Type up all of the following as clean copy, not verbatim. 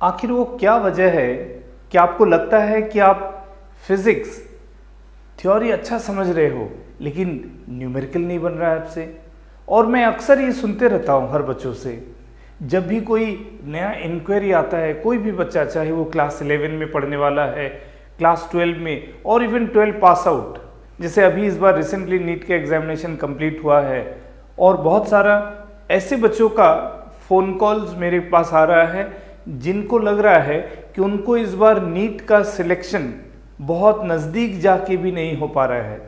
आखिर वो क्या वजह है कि आपको लगता है कि आप फिजिक्स थ्योरी अच्छा समझ रहे हो लेकिन न्यूमेरिकल नहीं बन रहा है आपसे। और मैं अक्सर ये सुनते रहता हूँ हर बच्चों से, जब भी कोई नया इंक्वायरी आता है, कोई भी बच्चा चाहे वो क्लास 11 में पढ़ने वाला है, क्लास 12 में और इवन 12 पास आउट, जैसे अभी इस बार रिसेंटली नीट का एग्जामिनेशन कंप्लीट हुआ है और बहुत सारा ऐसे बच्चों का फ़ोन कॉल्स मेरे पास आ रहा है जिनको लग रहा है कि उनको इस बार नीट का सिलेक्शन बहुत नज़दीक जाके भी नहीं हो पा रहा है,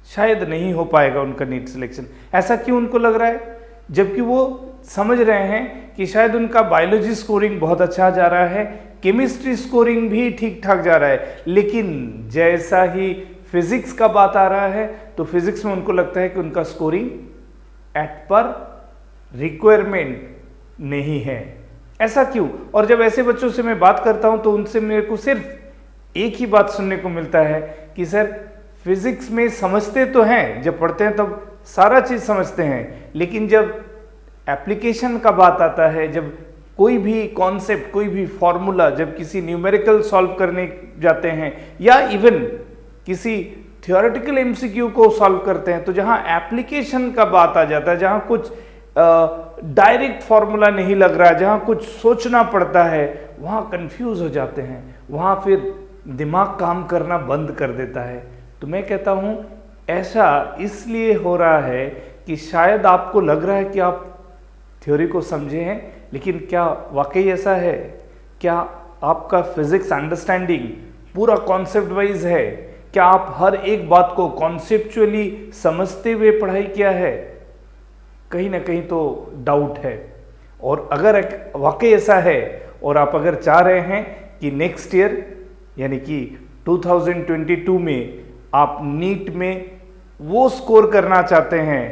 शायद नहीं हो पाएगा उनका नीट सिलेक्शन। ऐसा क्यों उनको लग रहा है? जबकि वो समझ रहे हैं कि शायद उनका बायोलॉजी स्कोरिंग बहुत अच्छा जा रहा है, केमिस्ट्री स्कोरिंग भी ठीक ठाक जा रहा है, लेकिन जैसा ही फिजिक्स का बात आ रहा है तो फिजिक्स में उनको लगता है कि उनका स्कोरिंग एट पर रिक्वायरमेंट नहीं है। ऐसा क्यों? और जब ऐसे बच्चों से मैं बात करता हूं तो उनसे मेरे को सिर्फ एक ही बात सुनने को मिलता है कि सर फिजिक्स में समझते तो हैं, जब पढ़ते हैं तब सारा चीज़ समझते हैं, लेकिन जब एप्लीकेशन का बात आता है, जब कोई भी कॉन्सेप्ट, कोई भी फॉर्मूला, जब किसी न्यूमेरिकल सॉल्व करने जाते हैं या इवन किसी थियोरेटिकल एमसीक्यू को सॉल्व करते हैं, तो जहां एप्लीकेशन का बात आ जाता है, जहां कुछ डायरेक्ट फॉर्मूला नहीं लग रहा है, जहां कुछ सोचना पड़ता है, वहां कंफ्यूज हो जाते हैं, वहां फिर दिमाग काम करना बंद कर देता है। तो मैं कहता हूं ऐसा इसलिए हो रहा है कि शायद आपको लग रहा है कि आप थ्योरी को समझे हैं, लेकिन क्या वाकई ऐसा है? क्या आपका फिजिक्स अंडरस्टैंडिंग पूरा कॉन्सेप्ट वाइज है? क्या आप हर एक बात को कॉन्सेप्चुअली समझते हुए पढ़ाई किया है? कहीं ना कहीं तो डाउट है। और अगर वाकई ऐसा है और आप अगर चाह रहे हैं कि नेक्स्ट ईयर यानी कि 2022 में आप नीट में वो स्कोर करना चाहते हैं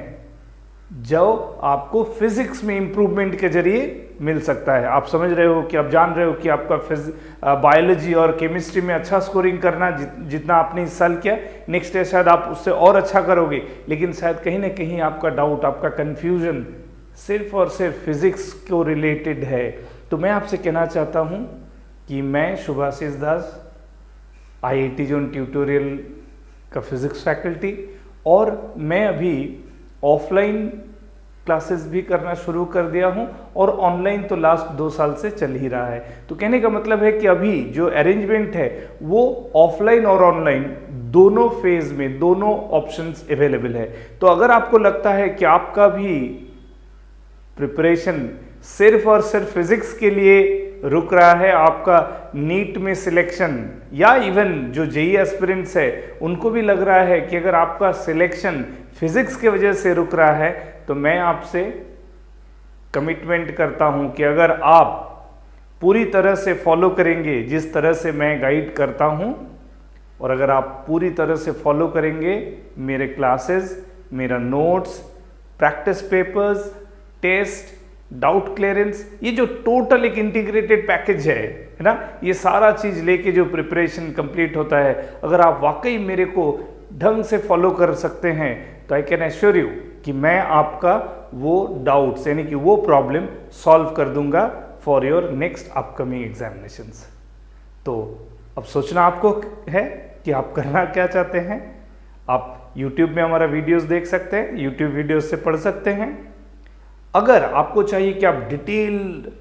जो आपको फिजिक्स में इंप्रूवमेंट के जरिए मिल सकता है, आप समझ रहे हो कि आप जान रहे हो कि आपका बायोलॉजी और केमिस्ट्री में अच्छा स्कोरिंग करना जितना आपने इस साल किया, नेक्स्ट ईयर शायद आप उससे और अच्छा करोगे, लेकिन शायद कहीं ना कहीं आपका डाउट, आपका कन्फ्यूजन सिर्फ और सिर्फ फिजिक्स को रिलेटेड है। तो मैं आपसे कहना चाहता हूँ कि मैं शुभाशीष दास, IIT जोन ट्यूटोरियल का फिजिक्स फैकल्टी, और मैं अभी ऑफलाइन क्लासेस भी करना शुरू कर दिया हूं और ऑनलाइन तो लास्ट 2 साल से चल ही रहा है। तो कहने का मतलब है कि अभी जो अरेंजमेंट है वो ऑफलाइन और ऑनलाइन दोनों फेज में, दोनों ऑप्शंस अवेलेबल है। तो अगर आपको लगता है कि आपका भी प्रिपरेशन सिर्फ और सिर्फ फिजिक्स के लिए रुक रहा है, आपका नीट में सिलेक्शन या इवन जो जेईई एस्पिरेंट्स है उनको भी लग रहा है कि अगर आपका सिलेक्शन फिजिक्स की वजह से रुक रहा है, तो मैं आपसे कमिटमेंट करता हूं कि अगर आप पूरी तरह से फॉलो करेंगे जिस तरह से मैं गाइड करता हूं, और अगर आप पूरी तरह से फॉलो करेंगे मेरे क्लासेस, मेरा notes, practice papers, test, doubt clearance, ये जो टोटल एक इंटीग्रेटेड पैकेज है ना, ये सारा चीज़ लेके जो प्रिपरेशन कंप्लीट होता है, अगर आप वाकई मेरे को ढंग से फॉलो कर सकते हैं तो आई कैन एश्योर यू कि मैं आपका वो डाउट्स यानी कि वो प्रॉब्लम सॉल्व कर दूंगा for your next upcoming examinations. तो अब सोचना आपको है कि आप करना क्या चाहते हैं। आप YouTube में हमारा वीडियोस देख सकते हैं, YouTube वीडियोस से पढ़ सकते हैं। अगर आपको चाहिए कि आप डिटेल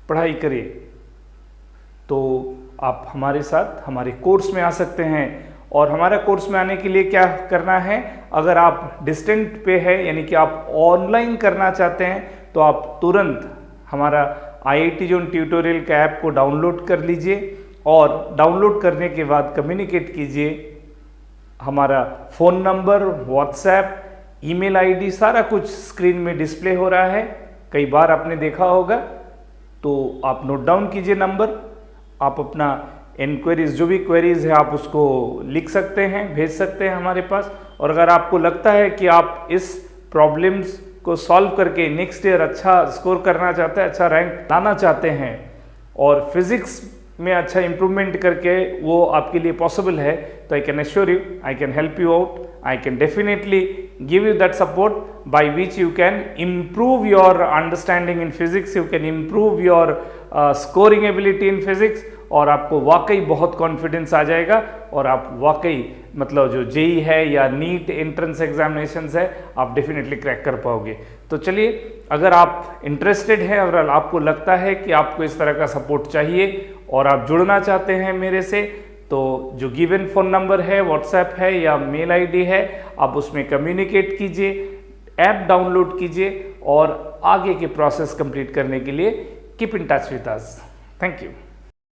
पढ़ाई करें तो आप हमारे साथ हमारे कोर्स में आ सकते हैं। और हमारा कोर्स में आने के लिए क्या करना है, अगर आप डिस्टेंट पे है यानी कि आप ऑनलाइन करना चाहते हैं तो आप तुरंत हमारा IIT जोन ट्यूटोरियल का ऐप को डाउनलोड कर लीजिए और डाउनलोड करने के बाद कम्युनिकेट कीजिए। हमारा phone number, WhatsApp, email ID सारा कुछ स्क्रीन में डिस्प्ले हो रहा है, कई बार आपने देखा होगा, तो आप नोट डाउन कीजिए नंबर। आप अपना इंक्वायरीज, जो भी क्वेरीज है आप उसको लिख सकते हैं, भेज सकते हैं हमारे पास। और अगर आपको लगता है कि आप इस प्रॉब्लम्स को सॉल्व करके नेक्स्ट ईयर अच्छा स्कोर करना चाहते हैं, अच्छा रैंक लाना चाहते हैं और फिजिक्स में अच्छा इंप्रूवमेंट करके वो आपके लिए पॉसिबल है, तो I can assure you, I can help you out, I can definitely give you that support by which you can improve your understanding in physics, you can improve your scoring ability in physics, और आपको वाकई बहुत confidence आ जाएगा और आप वाकई मतलब जो जेई है या नीट एंट्रेंस एग्जामिनेशंस है आप डेफिनेटली क्रैक कर पाओगे। तो चलिए, अगर आप इंटरेस्टेड हैं और आपको लगता है कि आपको इस तरह का सपोर्ट चाहिए और आप जुड़ना चाहते हैं मेरे से, तो जो गिवन फ़ोन नंबर है, व्हाट्सएप है या मेल आईडी है, आप उसमें कम्युनिकेट कीजिए, ऐप डाउनलोड कीजिए और आगे के प्रोसेस कंप्लीट करने के लिए keep in touch with us. Thank you.